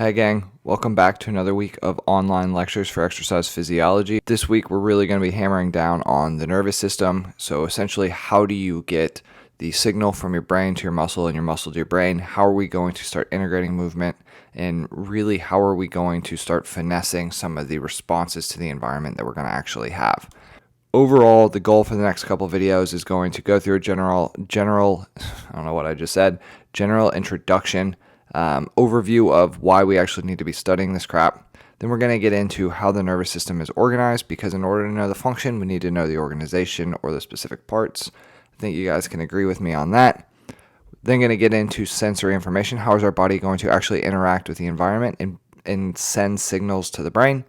Hey gang, welcome back to another week of online lectures for exercise physiology. This week we're really going to be hammering down on the nervous system. So essentially, how do you get the signal from your brain to your muscle and your muscle to your brain? How are we going to start integrating movement? And really, how are we going to start finessing some of the responses to the environment that we're going to actually have? Overall, the goal for the next couple of videos is going to go through a general, I don't know what I just said, general introduction, overview of why we actually need to be studying this crap. Then we're going to get into how the nervous system is organized, because in order to know the function, we need to know the organization or the specific parts. I think you guys can agree with me on that. Then going to get into sensory information. How is our body going to actually interact with the environment and send signals to the brain?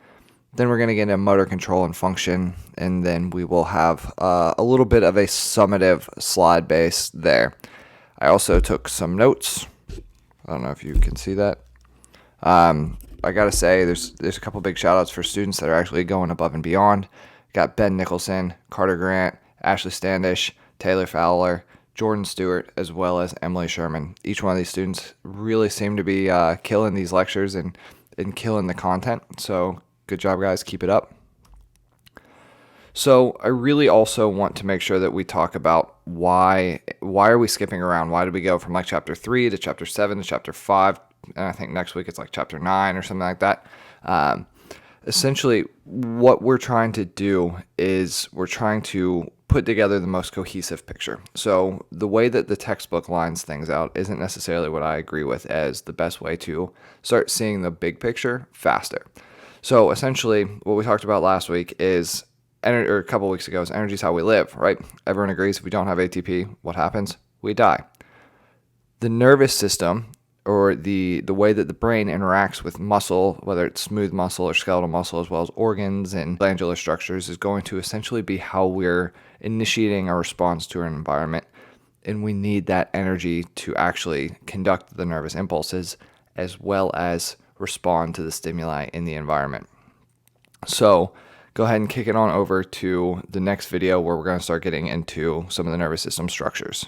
Then we're going to get into motor control and function, and then we will have a little bit of a summative slide base there. I also took some notes. I don't know if you can see that. I gotta say, there's a couple big shout outs for students that are actually going above and beyond. Got Ben Nicholson, Carter Grant, Ashley Standish, Taylor Fowler, Jordan Stewart, as well as Emily Sherman. Each one of these students really seem to be killing these lectures and killing the content. So good job, guys. Keep it up. So I really also want to make sure that we talk about why are we skipping around? Why did we go from like chapter 3 to chapter 7 to chapter 5? And I think next week it's like chapter 9 or something like that. Essentially, what we're trying to do is we're trying to put together the most cohesive picture. So the way that the textbook lines things out isn't necessarily what I agree with as the best way to start seeing the big picture faster. So essentially, what we talked about last week is, or a couple weeks ago, is energy is how we live, right? Everyone agrees if we don't have ATP, what happens? We die. The nervous system, or the way that the brain interacts with muscle, whether it's smooth muscle or skeletal muscle, as well as organs and glandular structures, is going to essentially be how we're initiating our response to an environment. And we need that energy to actually conduct the nervous impulses as well as respond to the stimuli in the environment. So go ahead and kick it on over to the next video where we're going to start getting into some of the nervous system structures.